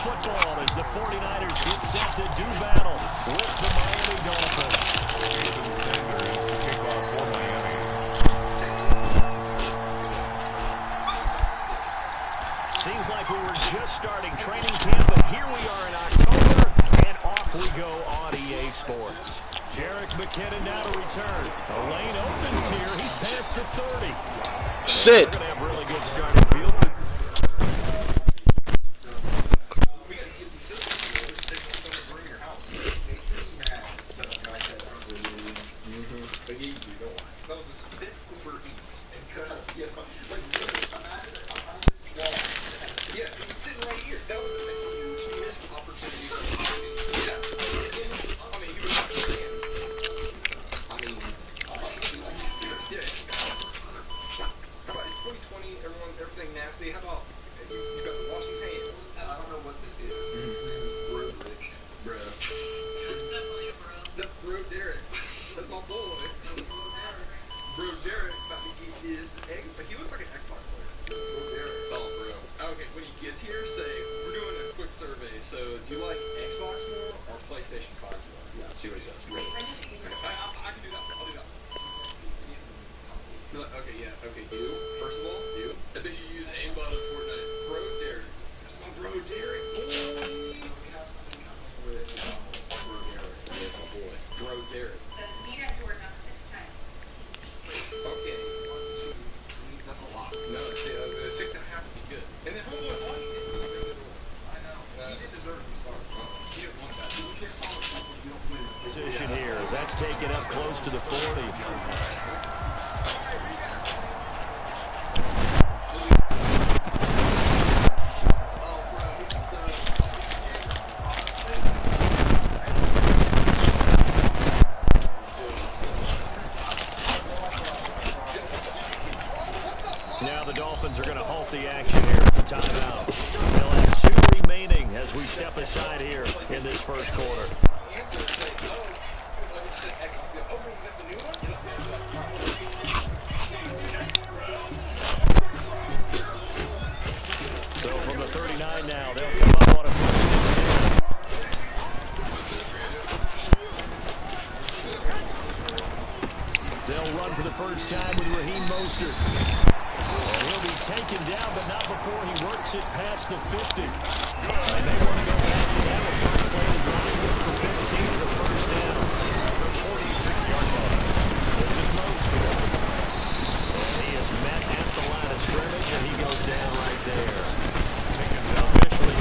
football as the 49ers get set to do battle with the Miami Dolphins. Seems like we were just starting training camp, but here we are in October, and off we go on EA Sports. Jerick McKinnon now to return. The lane opens here. He's past the 30. Sit. They're going to have really good starting field. Here as that's taken up close to the 40. Now the Dolphins are going to halt the action here. It's a timeout. They'll have 2 remaining as we step aside here in this first quarter. So from the 39 now, they'll come up on a 1st and 10. They'll run for the first time with Raheem Mostert. And he'll be taken down, but not before he works it past the 50. And they want to go back to that one. First play of the drive for 15 to the first down. The 46-yard line. This is Mostert. And he is met at the line of scrimmage, and he goes down right there. Officially.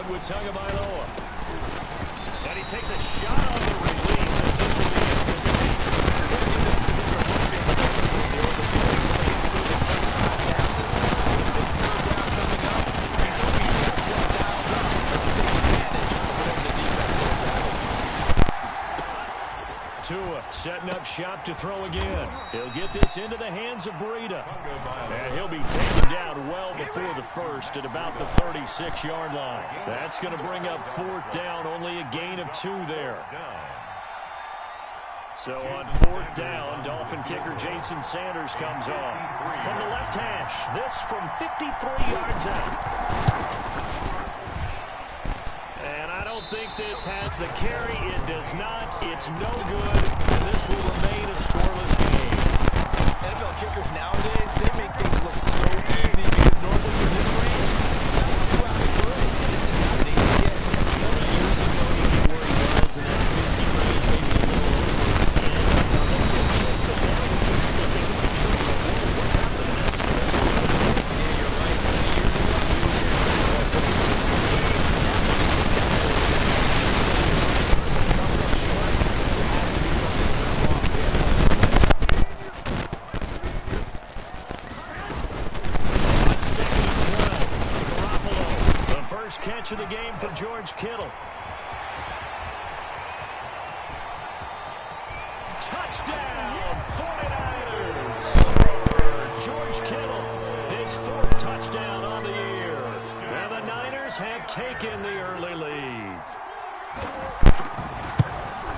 one with Tagovailoa. And he takes a shot on the release as this will be incomplete. They're giving some different looks here defensively. They were the Bills only hit 2 of his first 5 passes. Big third down coming up. He's hoping he's got a play dialed up to take advantage of whatever the defense goes at him. Tua setting up shop to throw again. He'll get this into the hands of Breida. And he'll be taken down well before the first at about the 36-yard line. That's going to bring up 4th down, only a gain of 2 there. So on 4th down, Dolphin kicker Jason Sanders comes on. From the left hash, this from 53 yards out. And I don't think this has the carry. It does not. It's no good. And this will remain a scoreless game. NFL kickers nowadays, they make things look so easy because normally in this range, that was 2 out of 3. This is not an easy get. 20 years ago, you knew where he was in that 50 range, maybe a little over. And that's what we did. But now we just look at the picture of the world. What happened to this? Yeah, you're right. 20 years ago, he was here. Comes up short. There has to be something that went wrong there. On 2nd and 12, Garoppolo. The first catch of the game for George Kittle. Touchdown, 49ers. George Kittle, his 4th touchdown on the year. And the Niners have taken the early lead.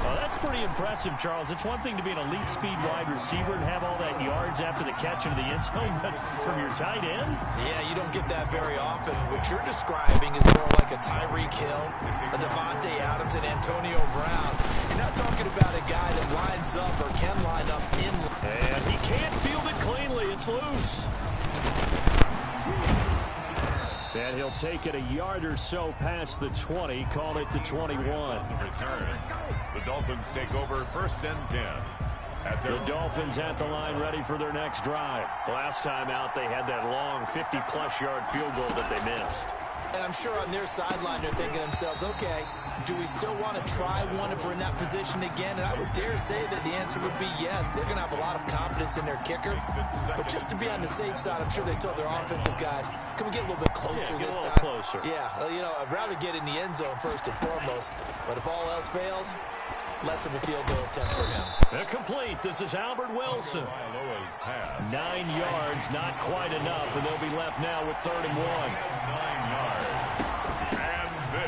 Well, that's pretty impressive, Charles. It's one thing to be an elite speed wide receiver and have all that yards after the catch into the end zone, but from your tight end? Yeah, you don't get that very often. What you're describing is more like a Tyreek Hill, a Devontae Adams, and Antonio Brown. You're not talking about a guy that lines up or can line up in. And he can't field it cleanly. It's loose. And he'll take it a yard or so past the 20, call it the 21. Return. The Dolphins take over 1st and 10. The Dolphins at the line ready for their next drive. Last time out, they had that long 50-plus yard field goal that they missed. And I'm sure on their sideline they're thinking to themselves, okay, do we still want to try one if we're in that position again? And I would dare say that the answer would be yes. They're going to have a lot of confidence in their kicker. But just to be on the safe side, I'm sure they told their offensive guys, can we get a little bit closer this time? Closer. Yeah, well, you know, I'd rather get in the end zone first and foremost. But if all else fails, less of a field goal attempt for him. Complete. This is Albert Wilson. 9 yards, not quite enough, and they'll be left now with 3rd and 1. 9 yards.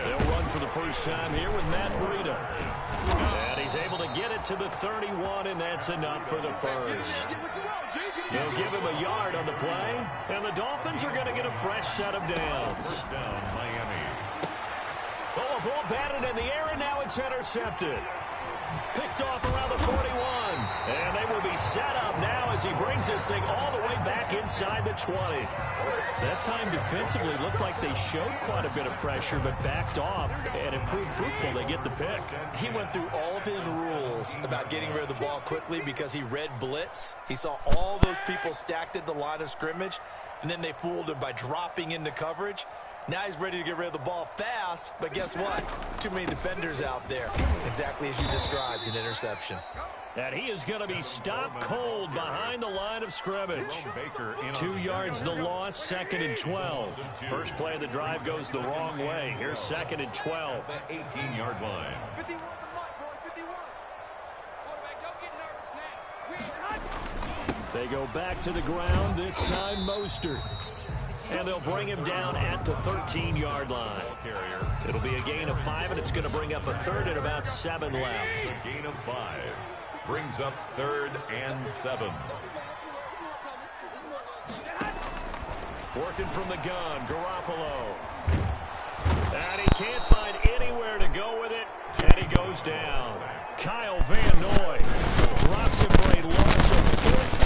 They'll run for the first time here with Matt Breida. And he's able to get it to the 31, and that's enough for the first. They'll give him a yard on the play, and the Dolphins are going to get a fresh set of downs. First down, Miami. Oh, a ball batted in the air, and now it's intercepted. Picked off around the 41. And they will be set up now as he brings this thing all the way back inside the 20. That time defensively looked like they showed quite a bit of pressure but backed off and it proved fruitful. They get the pick. He went through all of his rules about getting rid of the ball quickly because he read blitz. He saw all those people stacked at the line of scrimmage, and then they fooled him by dropping into coverage. Now he's ready to get rid of the ball fast, but guess what? Too many defenders out there. Exactly as you described, an interception. And he is going to be stopped cold behind the line of scrimmage. 2 yards the loss, 2nd and 12. First play of the drive goes the wrong way. Here's 2nd and 12. 18-yard line. They go back to the ground, this time Mostert. And they'll bring him down at the 13-yard line. It'll be a gain of 5, and it's going to bring up a 3rd and about 7 left. Gain of 5. Brings up 3rd and 7. Working from the gun, Garoppolo. And he can't find anywhere to go with it, and he goes down. Kyle Van Noy drops him for a loss of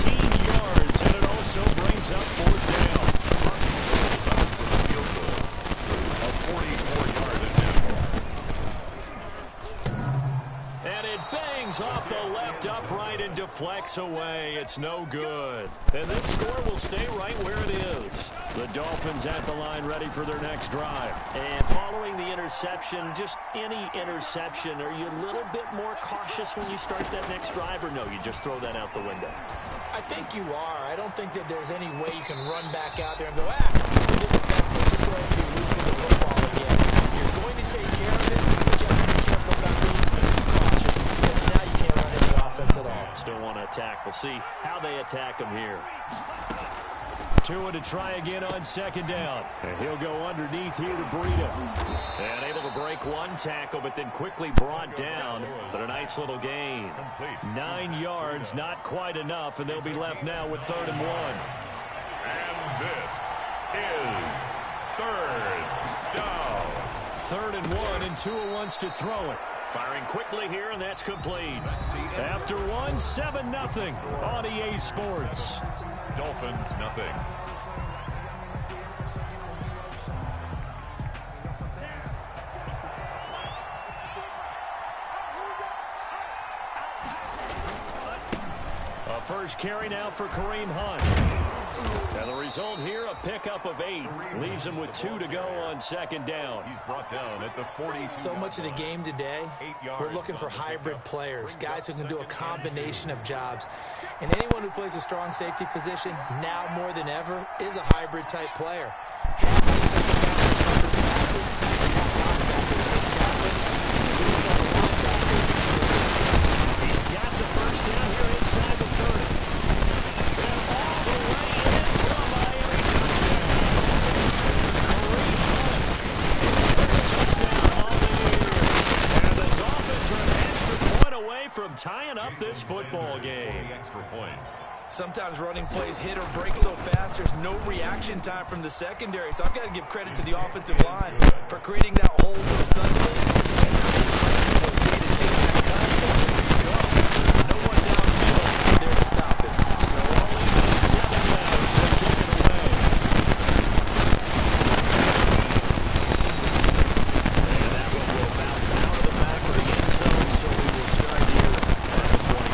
14 yards, and it also brings up 4th down. A 44-yard attempt. And it bangs comes off the left upright and deflects away. It's no good. And this score will stay right where it is. The Dolphins at the line ready for their next drive. And following the interception, just any interception, are you a little bit more cautious when you start that next drive, or no, you just throw that out the window? I think you are. I don't think that there's any way you can run back out there and go, just go ahead and be loose with the football again. You're going to take care of it, but you have to be careful about being too cautious because now you can't run any offense at all. Still want to attack. We'll see how they attack him here. Tua to try again on second down. And he'll go underneath here to Breida. And able to break one tackle, but then quickly brought down. But a nice little gain. 9 yards, not quite enough, and they'll be left now with 3rd and 1. And this is 3rd down. 3rd and 1, and Tua wants to throw it. Firing quickly here, and that's complete. After 1, 7-0 on EA Sports. Dolphins, nothing. A first carry now for Kareem Hunt. And the result here, a pickup of 8. Leaves him with 2 to go on second down. He's brought down at the 40. So much of the game today, we're looking for hybrid players, guys who can do a combination of jobs. And anyone who plays a strong safety position, now more than ever, is a hybrid type player. Have defensive guys who covers passes, and have linebackers who makes tackles. We saw the linebackers. He's got the first down here inside the 30. And all the way in for a Miami touchdown. Kareem Hunt, his first touchdown on the year. And the Dolphins are an extra point away from tying up this football game. Extra point. Sometimes running plays hit or break so fast, there's no reaction time from the secondary. So I've got to give credit to the offensive line for creating that hole so suddenly. And how decisive was he to take that cut and go. No one downfield there to stop it. So only 7 now, so kick it away. And that one will bounce out of the back of the end zone, so we will start here at the 25.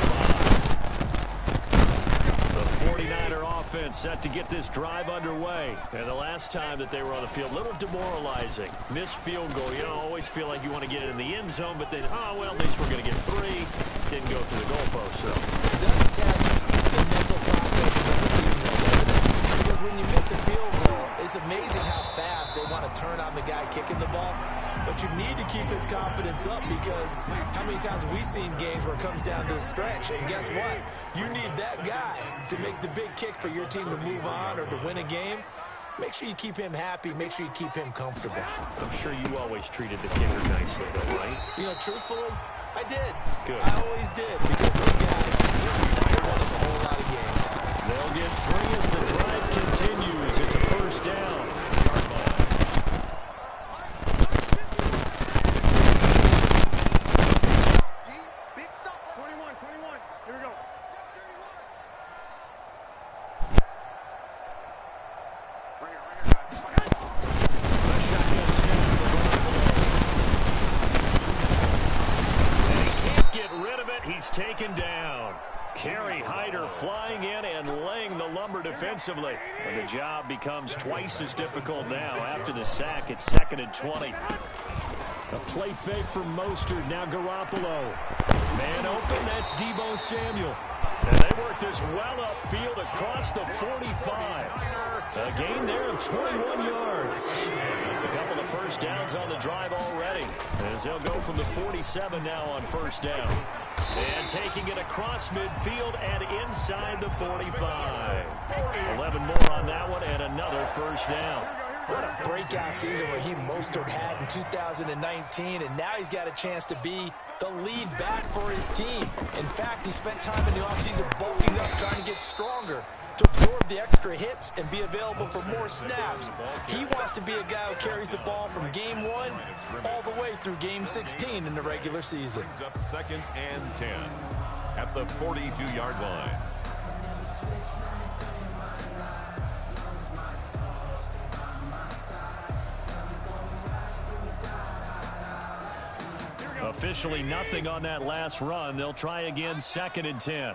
The 49er offense set to get this drive underway. And the last time that they were on the field, a little demoralizing. Missed field goal. You know, always feel like you want to get it in the end zone, but then, oh, well, at least we're going to get 3. Didn't go through the goalpost, so. It does test the mental processes of the team, though, doesn't it? Because when you miss a field goal, it's amazing how fast they want to turn on the guy kicking the ball. But you need to keep his confidence up because how many times have we seen games where it comes down to the stretch? And guess what? You need that guy to make the big kick for your team to move on or to win a game. Make sure you keep him happy. Make sure you keep him comfortable. I'm sure you always treated the kicker nicely, though, right? You know, truthfully, I did. Good. I always did because those guys, they won us a whole lot of games. They'll get 3 as the drive continues. It's a first down. He's taken down. Kerry Hyder flying in and laying the lumber defensively. And the job becomes twice as difficult now after the sack. It's 2nd and 20. A play fake from Mostert. Now Garoppolo. Man open. That's Deebo Samuel. And they work this well upfield across the 45. A gain there of 21 yards. A couple of first downs on the drive already. As they'll go from the 47 now on first down. And taking it across midfield and inside the 45. 11 more on that one and another first down. What a breakout season Raheem Mostert had in 2019, and now he's got a chance to be the lead back for his team. In fact, he spent time in the offseason bulking up, trying to get stronger, to absorb the extra hits and be available for more snaps. He wants to be a guy who carries the ball from game 1 all the way through game 16 in the regular season. Brings up 2nd and 10 at the 42-yard line. Officially nothing on that last run. They'll try again, 2nd and 10.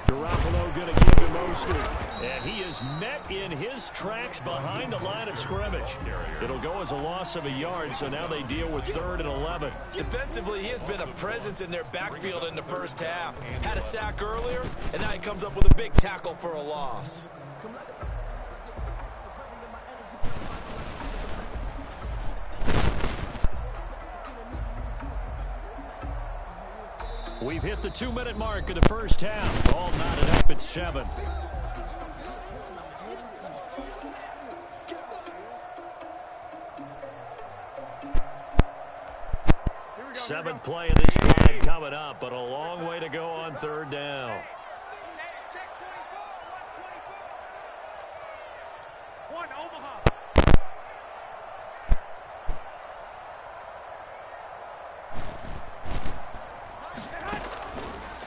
Garoppolo going to give to Mostert. And he is met in his tracks behind the line of scrimmage. It'll go as a loss of a yard, so now they deal with 3rd and 11. Defensively, he has been a presence in their backfield in the first half. Had a sack earlier, and now he comes up with a big tackle for a loss. We've hit the 2-minute mark of the first half. All knotted up at 7. Seventh play of this drive coming up, but a long way to go on 3rd down.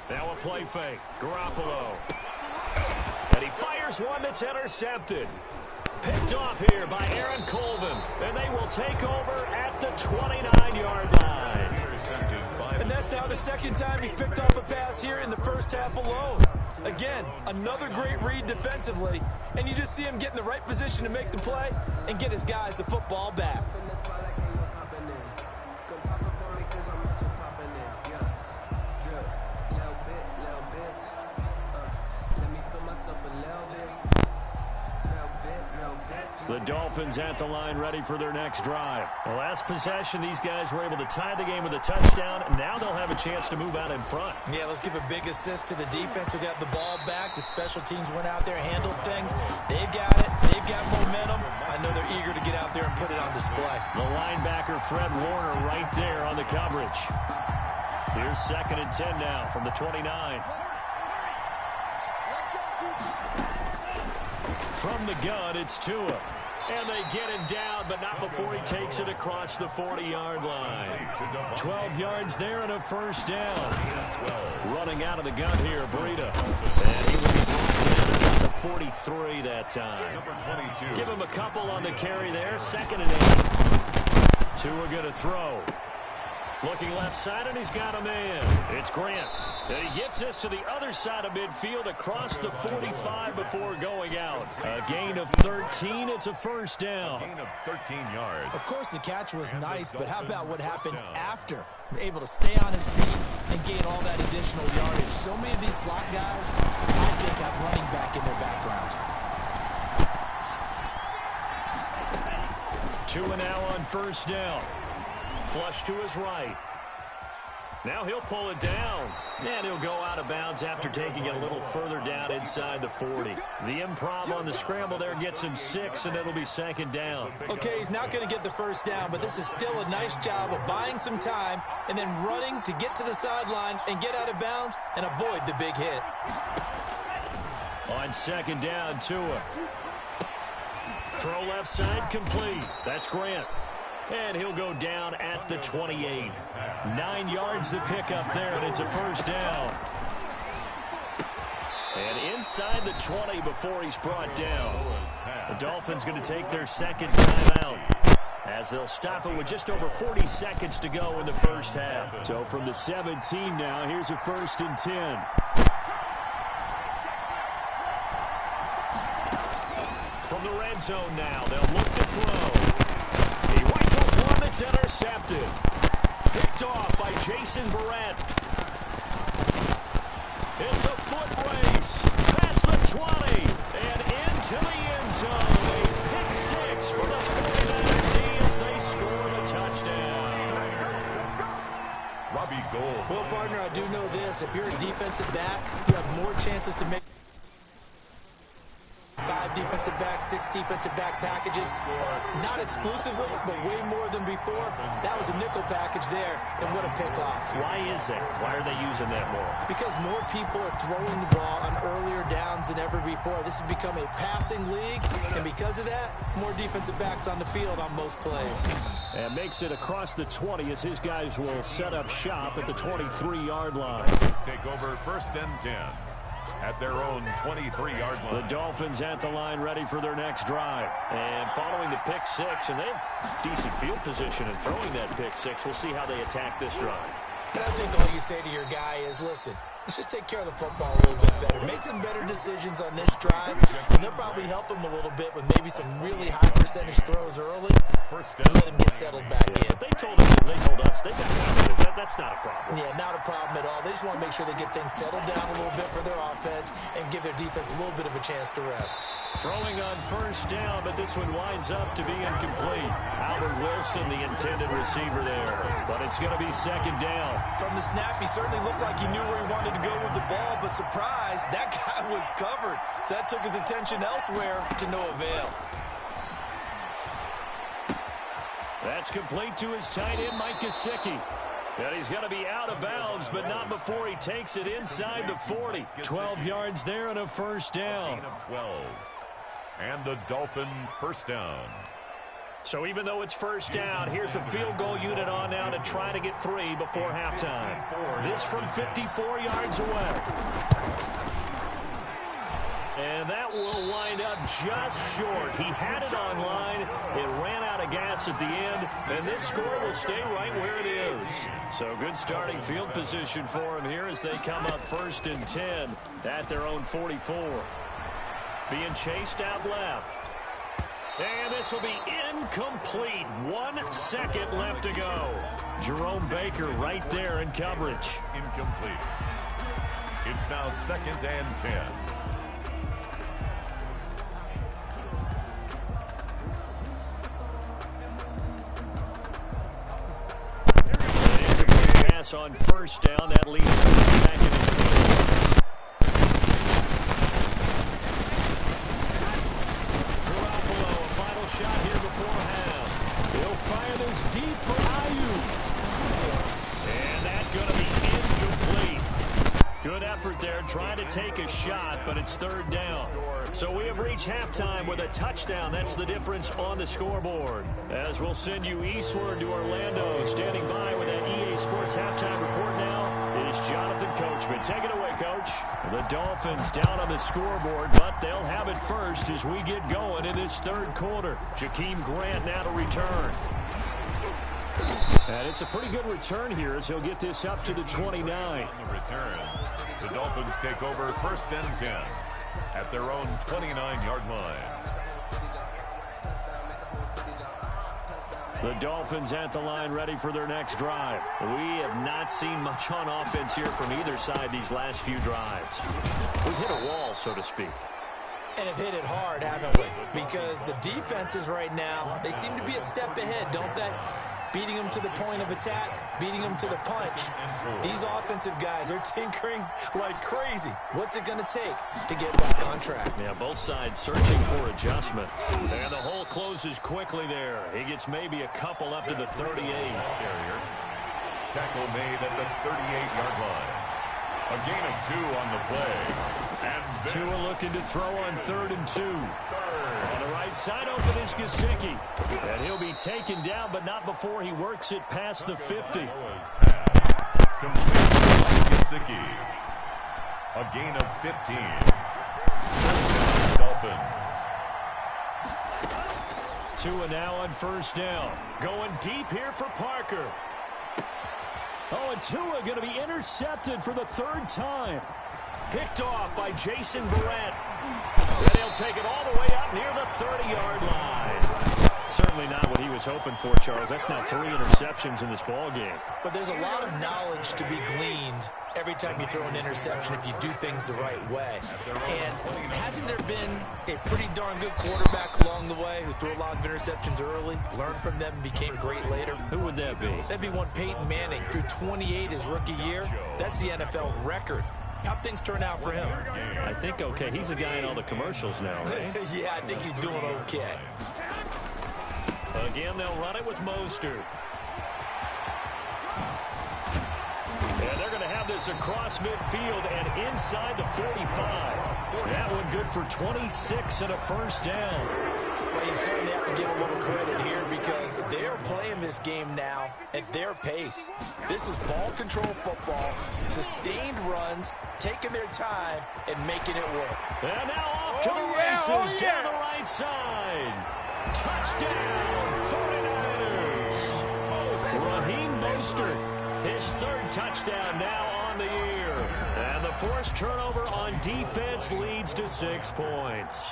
Now a play fake. Garoppolo. And he fires one that's intercepted. Picked off here by Aaron Colvin. And they will take over at the 29-yard line. And that's now the 2nd time he's picked off a pass here in the first half alone. Again, another great read defensively. And you just see him get in the right position to make the play and get his guys the football back. The Dolphins at the line ready for their next drive. The last possession, these guys were able to tie the game with a touchdown. Now they'll have a chance to move out in front. Yeah, let's give a big assist to the defense who got the ball back. The special teams went out there, handled things. They've got it. They've got momentum. I know they're eager to get out there and put it on display. The linebacker, Fred Warner, right there on the coverage. Here's 2nd and 10 now from the 29. From the gun, it's Tua. And they get him down, but not before he takes it across the 40-yard line. 12 yards there and a first down. Running out of the gun here, Breida. And he will be brought down at the 43 that time. Give him a couple on the carry there. 2nd and 8. Tua going to throw. Looking left side, and he's got a man. It's Grant. And he gets us to the other side of midfield across the 45 before going out. A gain of 13. It's a first down. Gain of 13 yards. Of course, the catch was nice, but how about what happened after? Able to stay on his feet and gain all that additional yardage. So many of these slot guys, I think, have running back in their background. Tua now on first down. Flush to his right. Now he'll pull it down. And he'll go out of bounds after taking it a little further down inside the 40. The improv on the scramble there gets him 6, and it'll be 2nd down. Okay, he's not going to get the first down, but this is still a nice job of buying some time and then running to get to the sideline and get out of bounds and avoid the big hit. On 2nd down, Tua. Throw left side complete. That's Grant. And he'll go down at the 28. 9 yards to pick up there, and it's a first down. And inside the 20 before he's brought down. The Dolphins going to take their 2nd timeout, as they'll stop it with just over 40 seconds to go in the first half. So from the 17 now, here's a 1st and 10. From the red zone now, they'll look to throw. He rifles one that's intercepted. Picked off by Jason Barrett. It's a foot race. Past the 20 and into the end zone. A pick 6 for the 49ers as they score the touchdown. Robbie Gould. Well, partner, I do know this. If you're a defensive back, you have more chances to make 5 defensive backs, 6 defensive back packages. Not exclusively, but way more than before. That was a nickel package there, and what a pickoff. Why is that? Why are they using that more? Because more people are throwing the ball on earlier downs than ever before. This has become a passing league, and because of that, more defensive backs on the field on most plays. And makes it across the 20 as his guys will set up shop at the 23-yard line. Let's take over 1st and 10. at their own 23-yard line. The Dolphins at the line ready for their next drive. And following the pick six, and they have decent field position in throwing that pick six. We'll see how they attack this drive. I think all you say to your guy is, listen, let's just take care of the football a little bit better. Make some better decisions on this drive, and they'll probably help him a little bit with maybe some really high percentage throws early to let him get settled back in. But they told us they got confidence. That's not a problem. Yeah, not a problem at all. They just want to make sure they get things settled down a little bit for their offense and give their defense a little bit of a chance to rest. Throwing on first down, but this one winds up to be incomplete. Albert Wilson, the intended receiver there. But it's going to be second down. From the snap, he certainly looked like he knew where he wanted to go with the ball, but surprise, that guy was covered. So that took his attention elsewhere to no avail. That's complete to his tight end, Mike Gesicki. And he's going to be out of bounds, but not before he takes it inside the 40. 12 yards there and a first down. 12. And the Dolphin first down. So even though it's first down, here's the field goal unit on now to try to get 3 before halftime. This from 54 yards away. And that will wind up just short. He had it on line. It ran out of gas at the end. And this score will stay right where it is. So good starting field position for him here as they come up first and 10 at their own 44. Being chased out left. And this will be incomplete. 1 second left to go. Jerome Baker right there in coverage. Incomplete. It's now second and 10. Incomplete pass on first down. That leads to the second and 10. Shot here before half. He'll fire this deep for Ayuk. And that's going to be incomplete. Good effort there trying to take a shot, but it's third down. So we have reached halftime with a touchdown. That's the difference on the scoreboard. As we'll send you eastward to Orlando. Standing by with that EA Sports halftime report now is Jonathan Coachman. Take it away, Coach. The Dolphins down on the scoreboard, but they'll have it first as we get going in this third quarter. Jakeem Grant now to return. And it's a pretty good return here as he'll get this up to the 29. On the return, the Dolphins take over first and 10 at their own 29-yard line. The Dolphins at the line ready for their next drive. We have not seen much on offense here from either side these last few drives. We've hit a wall, so to speak. And have hit it hard, haven't we? Because the defenses right now, they seem to be a step ahead, don't they? Beating them to the point of attack, beating them to the punch. These offensive guys are tinkering like crazy. What's it going to take to get back on track? Yeah, both sides searching for adjustments. And the hole closes quickly there. He gets maybe a couple up to the 38. Carrier. Tackle made at the 38-yard line. A gain of 2 on the play. And Tua looking to throw on 3rd and 2. On the right side open is Gesicki. And he'll be taken down, but not before he works it past the 50. Complete by Gesicki. A gain of 15. Dolphins. Tua now on first down. Going deep here for Parker. Oh, and Tua going to be intercepted for the 3rd time. Picked off by Jason Verrett. And he'll take it all the way up near the 30-yard line. Certainly not what he was hoping for, Charles. That's now 3 interceptions in this ball game. But there's a lot of knowledge to be gleaned every time you throw an interception if you do things the right way. And hasn't there been a pretty darn good quarterback along the way who threw a lot of interceptions early, learned from them, and became great later? Who would that be? That'd be one Peyton Manning. Threw 28 his rookie year. That's the NFL record. How'd things turn out for him? I think okay. He's a guy in all the commercials now, right? Yeah, I think he's doing okay. Again, they'll run it with Mostert. And they're going to have this across midfield and inside the 45. That one good for 26 and a first down. Well, you certainly have to give a little credit here because they're playing this game now at their pace. This is ball control football, sustained runs, taking their time, and making it work. And now off to the races down the right side. Touchdown, 49ers. Raheem Mostert, his third touchdown now on the year. And the forced turnover on defense leads to 6 points.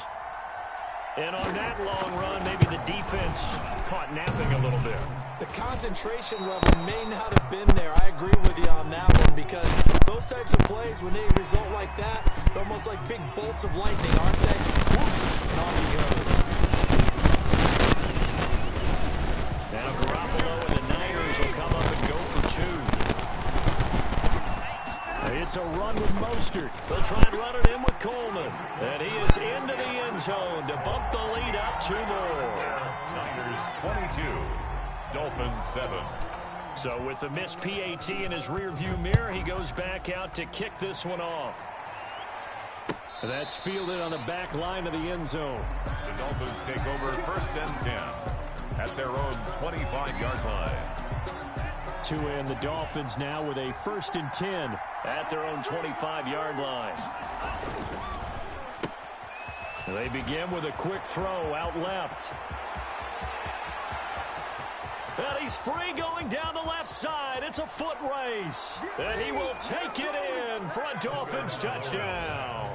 And on that long run, maybe the defense caught napping a little bit. The concentration level may not have been there. I agree with you on that one because those types of plays, when they result like that, they're almost like big bolts of lightning, aren't they? Whoosh, and off he goes. Now Garoppolo and the Niners will come up and go for 2. It's a run with Mostert. They'll try and run it in with Coleman. And he is into the end zone to bump the lead up 2 more. Niners 22, Dolphins 7. So with the missed PAT in his rearview mirror, he goes back out to kick this one off. That's fielded on the back line of the end zone. The Dolphins take over 1st and 10 at their own 25-yard line. Tua and the Dolphins now with a 1st and 10 at their own 25-yard line. They begin with a quick throw out left. And he's free going down the left side. It's a foot race. And he will take it in for a Dolphins touchdown.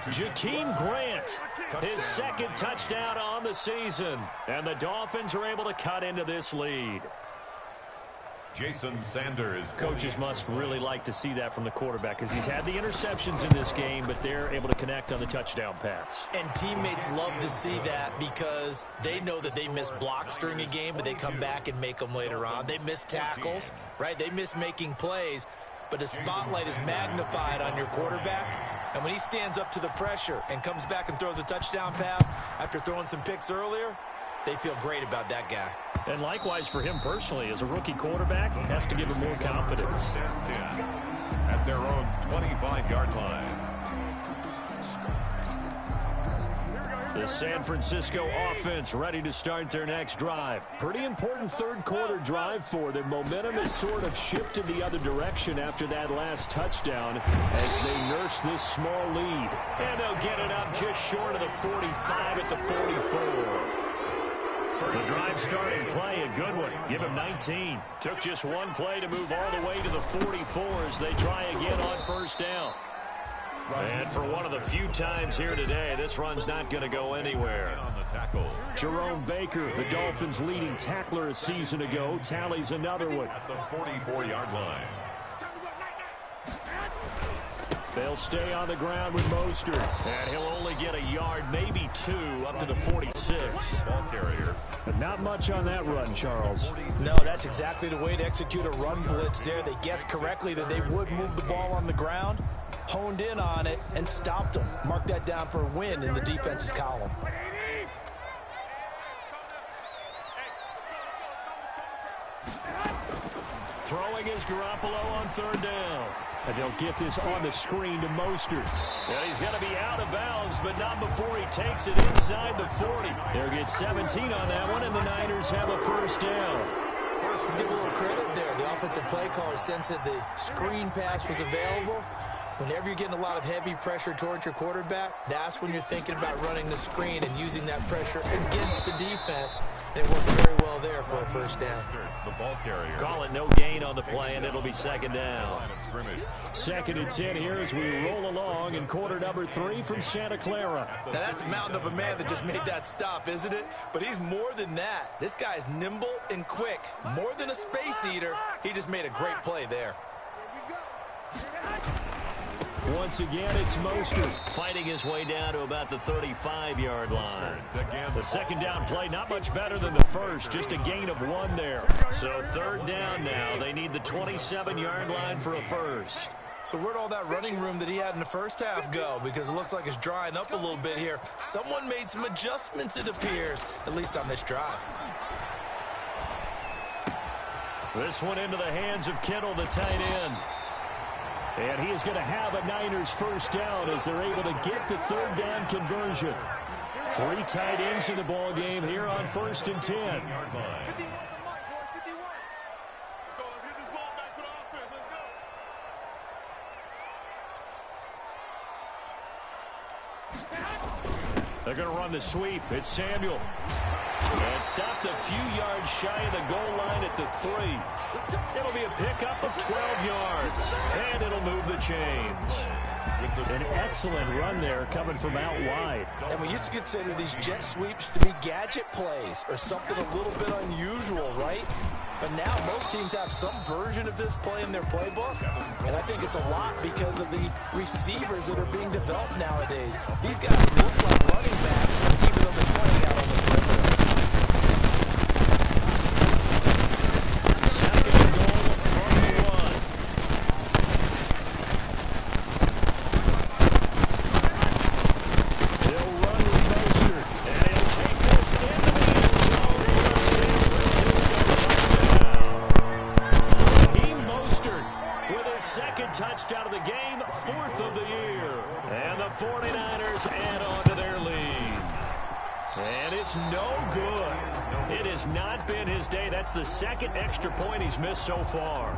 Jakeem Grant, his 2nd touchdown on the season. And the Dolphins are able to cut into this lead. Jason Sanders. Coaches must really like to see that from the quarterback because he's had the interceptions in this game, but they're able to connect on the touchdown pass. And teammates love to see that because they know that they miss blocks during a game, but they come back and make them later on. They miss tackles, right? They miss making plays, but the spotlight is magnified on your quarterback. And when he stands up to the pressure and comes back and throws a touchdown pass after throwing some picks earlier, they feel great about that guy. And likewise for him personally, as a rookie quarterback, it has to give him more confidence. At their own 25-yard line. The San Francisco offense ready to start their next drive. Pretty important third quarter drive for them. Momentum has sort of shifted the other direction after that last touchdown as they nurse this small lead. And they'll get it up just short of the 45 at the 44. The drive starting play, a good one. Give him 19. Took just one play to move all the way to the 44 as they try again on 1st down. And for one of the few times here today, this run's not going to go anywhere. Jerome Baker, the Dolphins' leading tackler a season ago, tallies another one. At the 44-yard line. They'll stay on the ground with Mostert. And he'll only get a yard, maybe 2, up to the 46. Ball carrier. But not much on that run, Charles. No, that's exactly the way to execute a run blitz there. They guessed correctly that they would move the ball on the ground, honed in on it, and stopped them. Mark that down for a win in the defense's column. Throwing is Garoppolo on 3rd down. And they'll get this on the screen to Mostert. And he's going to be out of bounds, but not before he takes it inside the 40. They'll get 17 on that one, and the Niners have a 1st down. Let's give a little credit there. The offensive play caller sensed that the screen pass was available. Whenever you're getting a lot of heavy pressure towards your quarterback, that's when you're thinking about running the screen and using that pressure against the defense. And it worked very well there for a 1st down. The ball carrier. Call it no gain on the play, and it'll be 2nd down. 2nd and 10 here as we roll along in quarter number 3 from Santa Clara. Now that's a mountain of a man that just made that stop, isn't it? But he's more than that. This guy's nimble and quick. More than a space eater, he just made a great play there. Once again, it's Mostert fighting his way down to about the 35-yard line. The 2nd down play, not much better than the first, just a gain of 1 there. So 3rd down now. They need the 27-yard line for a 1st. So where'd all that running room that he had in the first half go? Because it looks like it's drying up a little bit here. Someone made some adjustments, it appears, at least on this drive. This one into the hands of Kittle, the tight end. And he is going to have a Niners 1st down as they're able to get the 3rd down conversion. Three tight ends in the ball game here on 1st and 10. They're going to run the sweep. It's Samuel. And stopped a few yards shy of the goal line at the 3. It'll be a pickup of 12 yards. And it'll move the chains. An excellent run there coming from out wide. And we used to consider these jet sweeps to be gadget plays or something a little bit unusual, right? But now most teams have some version of this play in their playbook. And I think it's a lot because of the receivers that are being developed nowadays. These guys look like running backs even though they're playing out on the perimeter. Second and goal from the 1. He'll run with Mostert. And he'll take this into the end zone for a San Francisco touchdown. Raheem Mostert with his second touchdown of the game, 4th of the year. And the 49ers add on to their lead. And it's no good. It has not been his day. That's the second extra point he's missed so far.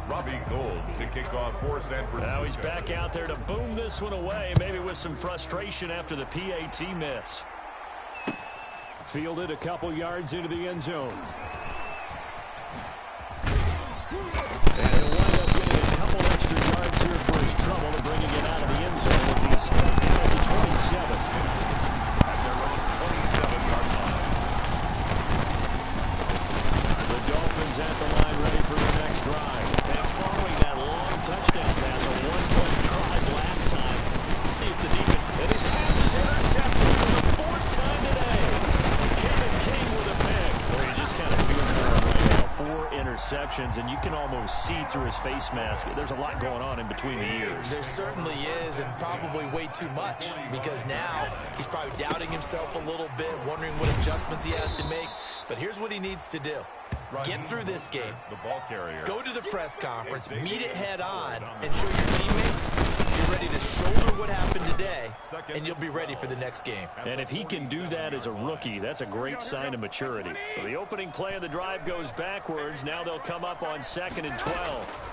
Robbie Gould to kick off for San Francisco. Now he's back out there to boom this one away, maybe with some frustration after the PAT miss. Fielded a couple yards into the end zone. And he'll wind up getting a couple extra yards here for his trouble and bringing it out of the end zone as he's at the 27. At their own 27-yard line. The Dolphins at the line ready for their next drive. And following that long touchdown pass, a one-point drive last time. See if the defense, and his pass is intercepted for the 4th time today. Kevin King with a pick. Well, you just kind of feel for him right now. 4 interceptions, and you can almost see through his face mask. There's a lot going on in between the ears. There certainly is, and probably way too much, because now he's probably doubting himself a little bit, wondering what adjustments he has to make. But here's what he needs to do. Get through this game. The ball carrier. Go to the press conference, meet it head on, and show your teammates you're ready to shoulder what happened today, and you'll be ready for the next game. And if he can do that as a rookie, that's a great sign of maturity. So the opening play of the drive goes backwards. Now they'll come up on 2nd and 12.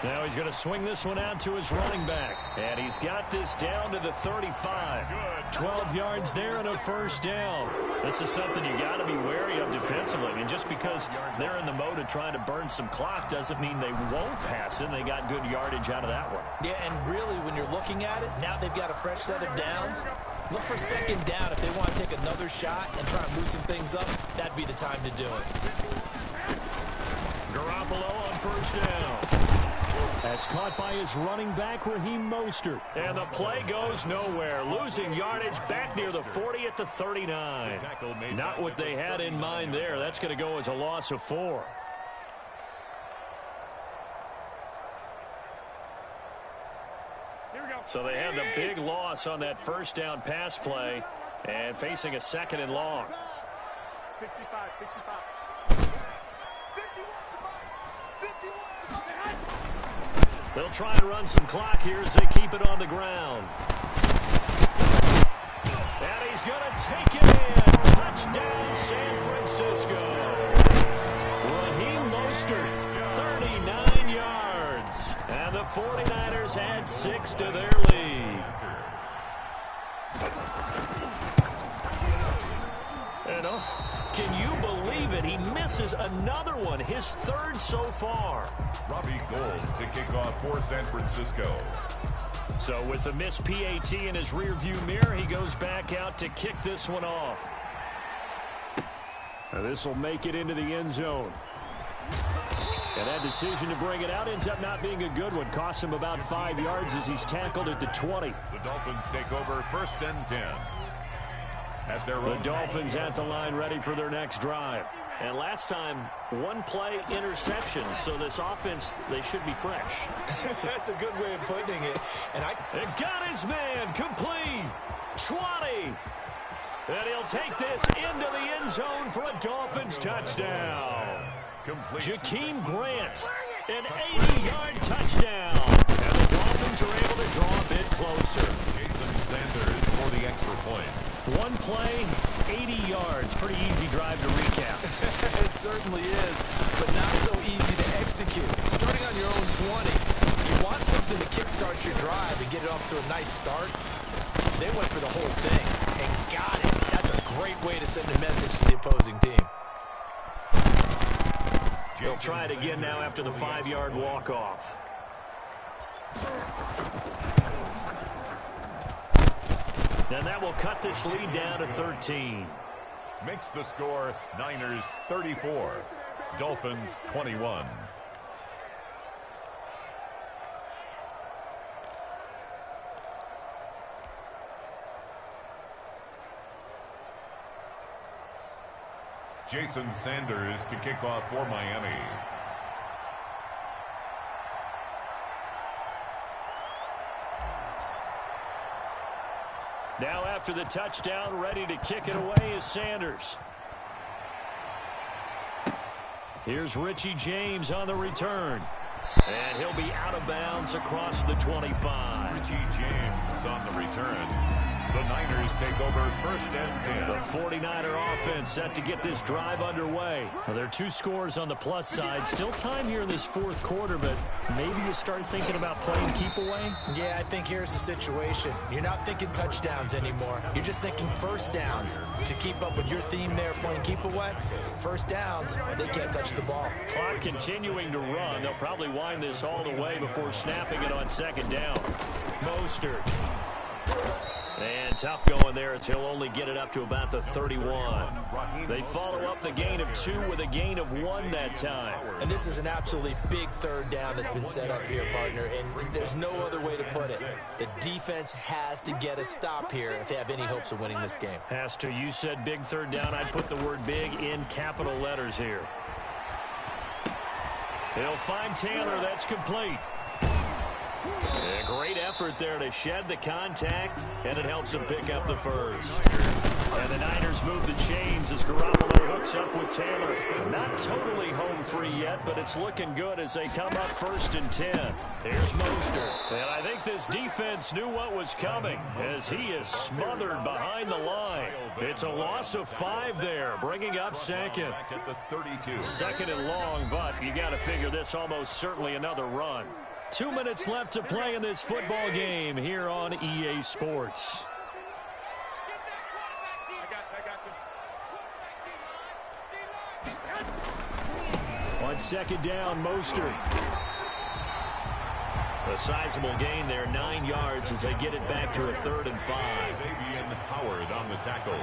Now he's going to swing this one out to his running back. And he's got this down to the 35. 12 yards there and a first down. This is something you got to be wary of defensively. And just because they're in the mode of trying to burn some clock doesn't mean they won't pass it. They got good yardage out of that one. Yeah, and really, when you're looking at it, now they've got a fresh set of downs. Look for 2nd down if they want to take another shot and try and loosen things up. That'd be the time to do it. Garoppolo on first down. That's caught by his running back, Raheem Mostert. And the play goes nowhere. Losing yardage back near the 40 at the 39. Not what they had in mind there. That's going to go as a loss of 4. So they had the big loss on that first down pass play and facing a 2nd and long. 65. They'll try and run some clock here as they keep it on the ground. And he's going to take it in. Touchdown, San Francisco. Raheem Mostert, 39 yards. And the 49ers add 6 to their lead. And can you believe it? He misses another one, his 3rd so far. Robbie Gould to kick off for San Francisco. So with the missed PAT in his rearview mirror, he goes back out to kick this one off. This will make it into the end zone. And that decision to bring it out ends up not being a good one. Costs him about 5 yards as he's tackled at the 20. The Dolphins take over 1st and 10. The Dolphins at the line ready for their next drive. And last time, 1 play interception. So this offense, they should be fresh. That's a good way of putting it. And got his man complete. 20. And he'll take this into the end zone for a Dolphins touchdown. Jakeem Grant, an 80-yard touchdown. And the Dolphins Dolphins are able to draw a bit closer. Jason Sanders for the extra point. One play, 80 yards. Pretty easy drive to recap. It certainly is, but not so easy to execute. Starting on your own 20, you want something to kickstart your drive and get it off to a nice start. They went for the whole thing and got it. That's a great way to send a message to the opposing team. They'll try it again now after the 5-yard walk-off. And that will cut this lead down to 13. Makes the score Niners 34, Dolphins 21. Jason Sanders to kick off for Miami. Now after the touchdown, ready to kick it away is Sanders. Here's Richie James on the return. And he'll be out of bounds across the 25. Richie James on the return. The Niners take over 1st and 10. The 49er offense set to get this drive underway. Well, there are 2 scores on the plus side. Still time here in this 4th quarter, but maybe you start thinking about playing keep away? Yeah, I think here's the situation. You're not thinking touchdowns anymore. You're just thinking first downs. To keep up with your theme there, playing keep away, first downs, they can't touch the ball. Clock continuing to run. They'll probably wind this all the way before snapping it on 2nd down. Mostert. And tough going there as he'll only get it up to about the 31. They follow up the gain of 2 with a gain of 1 that time. And this is an absolutely big 3rd down that's been set up here, partner, and there's no other way to put it. The defense has to get a stop here if they have any hopes of winning this game. Has to. You said big 3rd down. I'd put the word big in capital letters here. He'll find Taylor. That's complete. A great effort there to shed the contact, and it helps him pick up the first. And the Niners move the chains as Garoppolo hooks up with Taylor. Not totally home free yet, but it's looking good as they come up 1st and 10. Here's Mostert. And I think this defense knew what was coming as he is smothered behind the line. It's a loss of 5 there, bringing up 2nd. At the 32. 2nd and long, but you got to figure this almost certainly another run. 2 minutes left to play in this football game here on EA Sports. On 2nd down, Mostert. A sizable gain there, 9 yards as they get it back to a 3rd and 5. Xavier Howard on the tackle.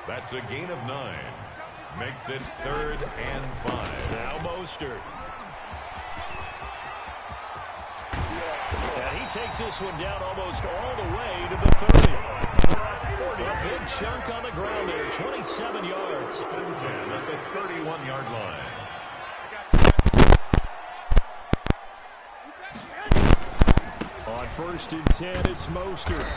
That's a gain of 9. Makes it 3rd and 5. Now Mostert. And he takes this one down almost all the way to the 30. A big chunk on the ground there, 27 yards. 10 at the 31-yard line. On 1st and 10, it's Mostert.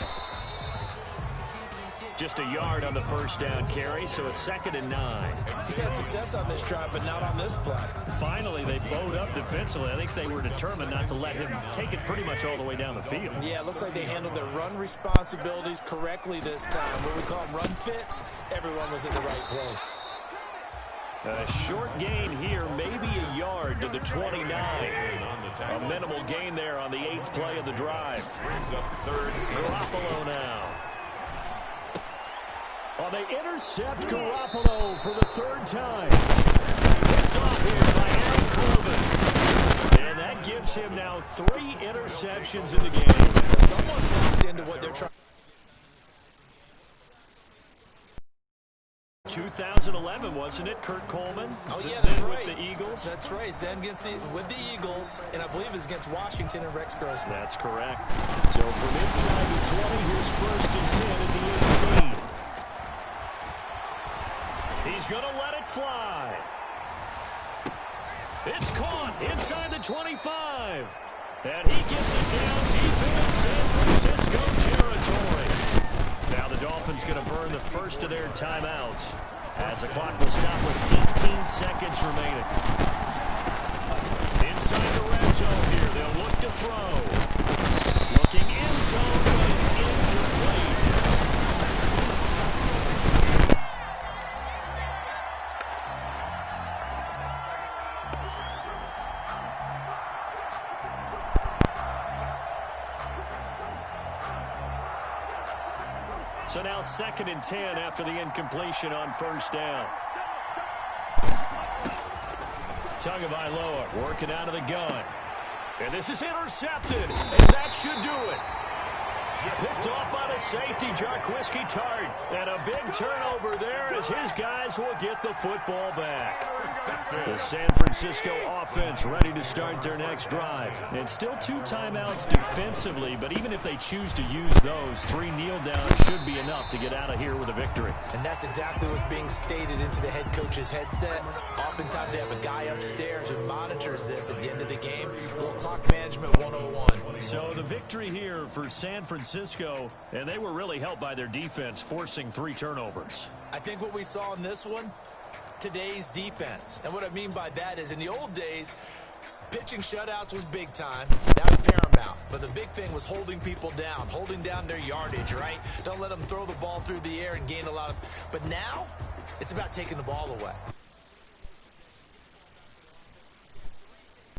Just a yard on the 1st down carry, so it's 2nd and 9. He's had success on this drive, but not on this play. Finally, they bowed up defensively. I think they were determined not to let him take it pretty much all the way down the field. Yeah, it looks like they handled their run responsibilities correctly this time. What we call them run fits, everyone was in the right place. A short gain here, maybe a yard to the 29. A minimal gain there on the 8th play of the drive. Brings up 3rd. Garoppolo now. Oh, they intercept Garoppolo for the 3rd time. Picked off here by Aaron Corbin. And that gives him now 3 interceptions in the game. Someone's locked into what they're trying. 2011, wasn't it, Kurt Coleman? Oh, yeah, that's then right. With the Eagles? That's right. He's then with the Eagles, and I believe it's against Washington and Rex Grossman. That's correct. So from inside the 20, here's 1st and 10 at the 18. He's going to let it fly. It's caught inside the 25. And he gets it down deep into San Francisco territory. Now the Dolphins going to burn the first of their timeouts as the clock will stop with 18 seconds remaining. Inside the red zone here, they'll look to throw. looking in zone, but it's incomplete. So now 2nd and 10 after the incompletion on first down. Tagovailoa working out of the gun. And this is intercepted, and that should do it. Picked off by the safety, Jarquiski Tart. And a big turnover there as his guys will get the football back. The San Francisco offense ready to start their next drive. And still 2 timeouts defensively, but even if they choose to use those, 3 kneel downs should be enough to get out of here with a victory. And that's exactly what's being stated into the head coach's headset. Oftentimes they have a guy upstairs who monitors this at the end of the game. A little clock management 101. So the victory here for San Francisco, and they were really helped by their defense, forcing 3 turnovers. I think what we saw in this one, today's defense. And what I mean by that is in the old days, pitching shutouts was big time. That was paramount. But the big thing was holding people down, holding down their yardage, right? Don't let them throw the ball through the air and gain a lot of... But now, it's about taking the ball away.